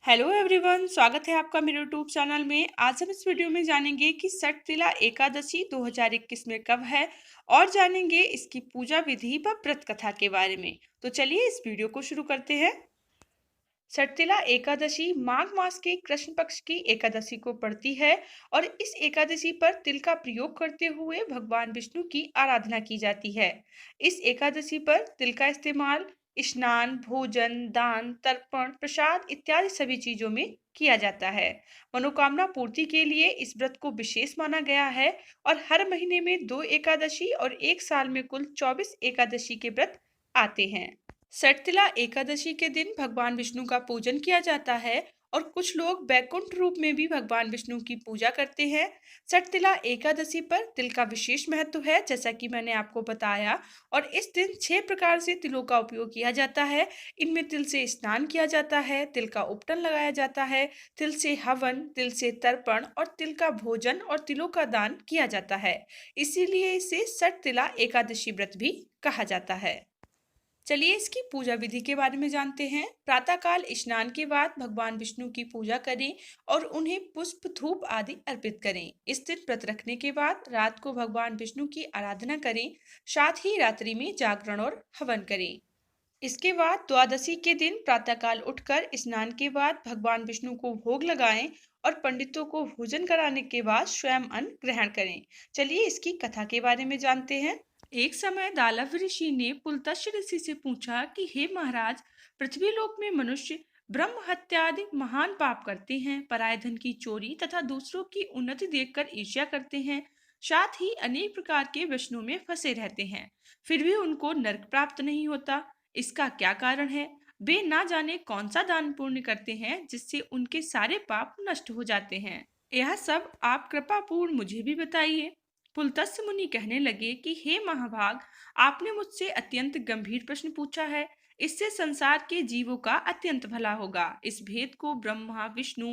Hello everyone, स्वागत है आपका मेरे यूट्यूब चैनल में। आज हम इस वीडियो में जानेंगे कि सटतिला एकादशी 2021 में कब है और जानेंगे इसकी पूजा विधि व व्रत कथा के बारे में। तो चलिए इस वीडियो को शुरू करते हैं। सटतिला एकादशी माघ मास के कृष्ण पक्ष की एकादशी को पड़ती है और इस एकादशी पर तिल का प्रयोग करते हुए भगवान विष्णु की आराधना की जाती है। इस एकादशी पर तिल का इस्तेमाल स्नान, भोजन, दान, तर्पण, प्रसाद इत्यादि सभी चीजों में किया जाता है। मनोकामना पूर्ति के लिए इस व्रत को विशेष माना गया है और हर महीने में 2 एकादशी और एक साल में कुल 24 एकादशी के व्रत आते हैं। सटतिला एकादशी के दिन भगवान विष्णु का पूजन किया जाता है और कुछ लोग वैकुंठ रूप में भी भगवान विष्णु की पूजा करते हैं। सटतिला एकादशी पर तिल का विशेष महत्व है, जैसा कि मैंने आपको बताया। और इस दिन 6 प्रकार से तिलों का उपयोग किया जाता है। इनमें तिल से स्नान किया जाता है, तिल का उपटन लगाया जाता है, तिल से हवन, तिल से तर्पण और तिल का भोजन और तिलों का दान किया जाता है। इसीलिए इसे सटतिला एकादशी व्रत भी कहा जाता है। चलिए इसकी पूजा विधि के बारे में जानते हैं। प्रातःकाल स्नान के बाद भगवान विष्णु की पूजा करें और उन्हें पुष्प, धूप आदि अर्पित करें। इस दिन व्रत रखने के बाद रात को भगवान विष्णु की आराधना करें। साथ ही रात्रि में जागरण और हवन करें। इसके बाद द्वादशी के दिन प्रातःकाल उठकर स्नान के बाद भगवान विष्णु को भोग लगाएं और पंडितों को भोजन कराने के बाद स्वयं अन्न ग्रहण करें। चलिए इसकी कथा के बारे में जानते हैं। एक समय दालव ऋषि ने पुलत्स्य ऋषि से पूछा कि हे महाराज, पृथ्वी लोक में मनुष्य ब्रह्म हत्या आदि महान पाप करते हैं, पराय धन की चोरी तथा दूसरों की उन्नति देखकर ईर्ष्या करते हैं, साथ ही अनेक प्रकार के व्यसनों में फंसे रहते हैं, फिर भी उनको नरक प्राप्त नहीं होता। इसका क्या कारण है? वे ना जाने कौन सा दान पुण्य करते हैं जिससे उनके सारे पाप नष्ट हो जाते हैं। यह सब आप कृपा पूर्ण मुझे भी बताइए। पुलत्स्य मुनि कहने लगे कि हे महाभाग, आपने मुझसे अत्यंत गंभीर प्रश्न पूछा है। इससे संसार के जीवों का अत्यंत भला होगा। इस भेद को ब्रह्मा, विष्णु,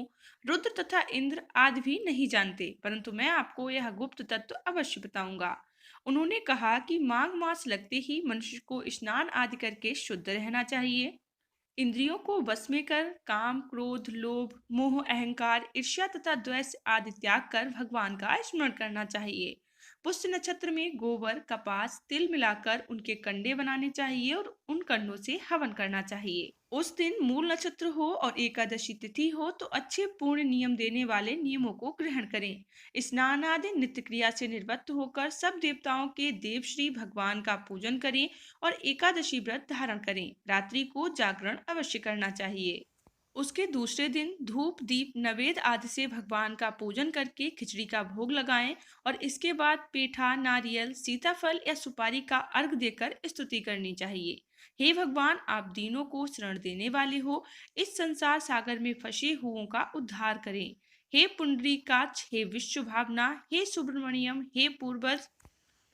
रुद्र तथा इंद्र आदि भी नहीं जानते, परंतु मैं आपको यह गुप्त तत्व अवश्य बताऊंगा। उन्होंने कहा कि माघ मास लगते ही मनुष्य को स्नान आदि करके शुद्ध रहना चाहिए। इंद्रियों को वश में कर काम, क्रोध, लोभ, मोह, अहंकार, ईर्ष्या तथा द्वेष आदि त्याग कर भगवान का स्मरण करना चाहिए। पुष्य नक्षत्र में गोबर, कपास, तिल मिलाकर उनके कंडे बनाने चाहिए और उन कंडों से हवन करना चाहिए। उस दिन मूल नक्षत्र हो और एकादशी तिथि हो तो अच्छे पूर्ण नियम देने वाले नियमों को ग्रहण करें। स्नान आदि नित्य क्रिया से निवृत्त होकर सब देवताओं के देव श्री भगवान का पूजन करें और एकादशी व्रत धारण करें। रात्रि को जागरण अवश्य करना चाहिए। उसके दूसरे दिन धूप, दीप, नवेद आदि से भगवान का पूजन करके खिचड़ी का भोग लगाएं और इसके बाद पेठा, नारियल, सीताफल या सुपारी का अर्घ देकर स्तुति करनी चाहिए। हे भगवान, आप दीनों को शरण देने वाले हो, इस संसार सागर में फंसे हुओं का उद्धार करें। हे पुंडरीकाक्ष, हे विश्व भावना, हे सुब्रमण्यम, हे पूर्वज,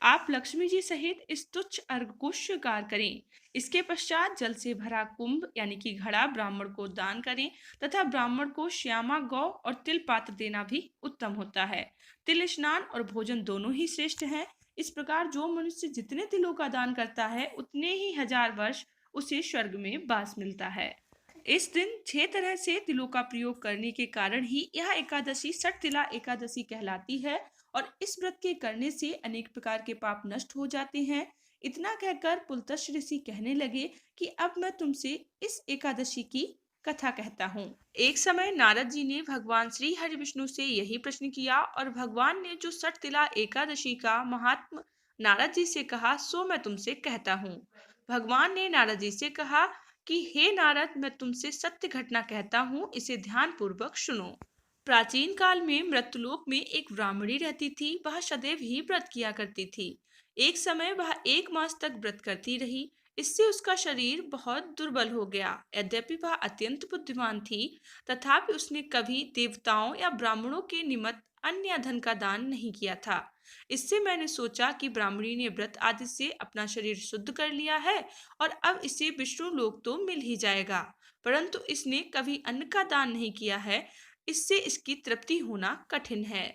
आप लक्ष्मी जी सहित इस तुच्छ अर्घ को स्वीकार करें। इसके पश्चात जल से भरा कुंभ यानी कि घड़ा ब्राह्मण को दान करें तथा ब्राह्मण को श्यामा गौ और तिल पात्र देना भी उत्तम होता है। तिल स्नान और भोजन दोनों ही श्रेष्ठ हैं। इस प्रकार जो मनुष्य जितने तिलों का दान करता है उतने ही 1000 वर्ष उसे स्वर्ग में वास मिलता है। इस दिन 6 तरह से तिलों का प्रयोग करने के कारण ही यह एकादशी सटतिला एकादशी कहलाती है और इस व्रत के करने से अनेक प्रकार के पाप नष्ट हो जाते हैं। इतना कहकर पुलत्स्य ऋषि कहने लगे कि अब मैं तुमसे इस एकादशी की कथा कहता हूँ। एक समय नारद जी ने भगवान श्री हरि विष्णु से यही प्रश्न किया और भगवान ने जो सटतिला एकादशी का महात्म नारद जी से कहा सो मैं तुमसे कहता हूँ। भगवान ने नारद जी से कहा कि हे नारद, मैं तुमसे सत्य घटना कहता हूँ, इसे ध्यान पूर्वक सुनो। प्राचीन काल में मृत्युलोक में एक ब्राह्मणी रहती थी। वह सदैव ही व्रत किया करती थी। एक समय वह 1 मास तक व्रत करती रही। इससे उसका शरीर बहुत दुर्बल हो गया। यद्यपि वह अत्यंत बुद्धिमान थी, तथापि उसने कभी देवताओं या ब्राह्मणों के निमित्त अन्य धन का दान नहीं किया था। इससे मैंने सोचा कि ब्राह्मणी ने व्रत आदि से अपना शरीर शुद्ध कर लिया है और अब इसे विष्णु लोक तो मिल ही जाएगा, परंतु इसने कभी अन्न का दान नहीं किया है। इससे इसकी तृप्ति होना कठिन है।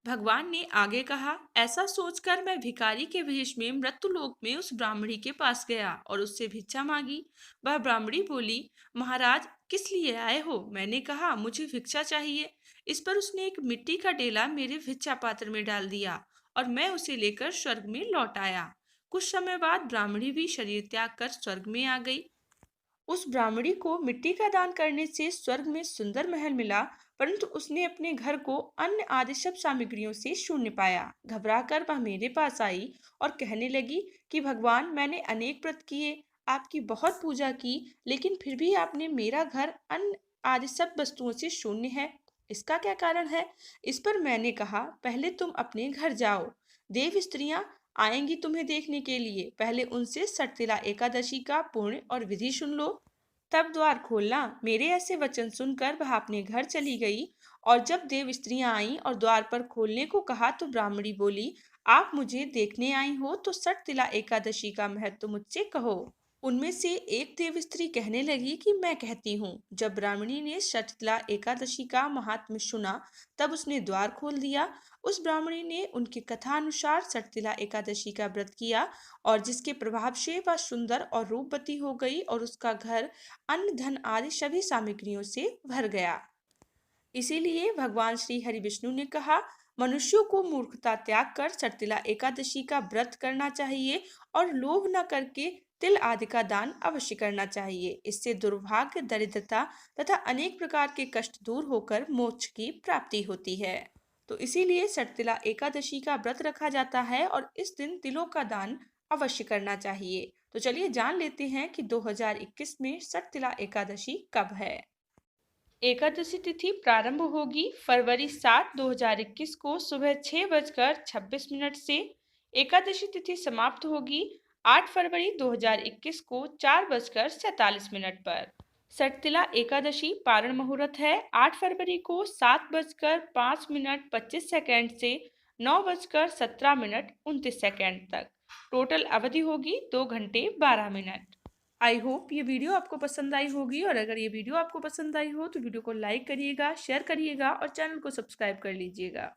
भगवान ने आगे कहा, ऐसा सोचकर मैं भिखारी के वेश में मृत्युलोक में उस ब्राह्मणी के पास गया और उससे भिक्षा मांगी। वह ब्राह्मणी बोली, महाराज किस लिए आए हो? मैंने कहा, मुझे भिक्षा चाहिए। इस पर उसने एक मिट्टी का डेला मेरे भिक्षा पात्र में डाल दिया और मैं उसे लेकर स्वर्ग में लौट आया। कुछ समय बाद ब्राह्मणी भी शरीर त्याग कर स्वर्ग में आ गई। उस ब्राह्मणी को मिट्टी का दान करने से स्वर्ग में सुंदर महल मिला, परंतु उसने अपने घर को अन्न आदि सब सामग्रियों से शून्य पाया। घबराकर वह मेरे पास आई और कहने लगी कि भगवान, मैंने अनेक व्रत किए, आपकी बहुत पूजा की, लेकिन फिर भी आपने मेरा घर अन्न आदि सब वस्तुओं से शून्य है। इसका क्या कारण है? इस पर मैंने कहा, पहले तुम अपने घर जाओ, देव स्त्रियां आएंगी तुम्हें देखने के लिए। पहले उनसे सटतिला एकादशी का पुण्य और विधि सुन लो, तब द्वार खोलना। मेरे ऐसे वचन सुनकर वह अपने घर चली गई। और जब देव स्त्रियां आईं और द्वार पर खोलने को कहा तो ब्राह्मणी बोली, आप मुझे देखने आई हो तो सटतिला एकादशी का महत्व मुझसे कहो। उनमें से एक देव स्त्री कहने लगी कि मैं कहती हूँ। जब ब्राह्मणी ने सटतिला एकादशी का महात्म्य सुना, तब उसने द्वार खोल दिया। उस ब्राह्मणी ने उनकी कथा अनुसार सटतिला एकादशी का व्रत किया और जिसके प्रभाव से वह सुंदर और रूपवती हो गई और उसका घर अन्न धन आदि सभी सामग्रियों से भर गया। इसीलिए भगवान श्री हरि विष्णु ने कहा, मनुष्यों को मूर्खता त्याग कर सटतिला एकादशी का व्रत करना चाहिए और लोभ न करके तिल आदि का दान अवश्य करना चाहिए। इससे दुर्भाग्य, दरिद्रता तथा अनेक प्रकार के कष्ट दूर होकर मोक्ष की प्राप्ति होती है। तो इसीलिए सटतिला एकादशी का व्रत रखा जाता है और इस दिन तिलों का दान अवश्य करना चाहिए। तो चलिए जान लेते हैं कि 2021 में सटतिला एकादशी कब है। एकादशी तिथि प्रारंभ होगी फरवरी 7, 2021 को सुबह 6:26 से। एकादशी तिथि समाप्त होगी 8 फरवरी 2021 को 4:47 पर। सटतिला एकादशी पारण मुहूर्त है 8 फरवरी को 7:05 से 9:17 तक। टोटल अवधि होगी 2 घंटे 12 मिनट। आई होप ये वीडियो आपको पसंद आई होगी, और अगर ये वीडियो आपको पसंद आई हो तो वीडियो को लाइक करिएगा, शेयर करिएगा और चैनल को सब्सक्राइब कर लीजिएगा।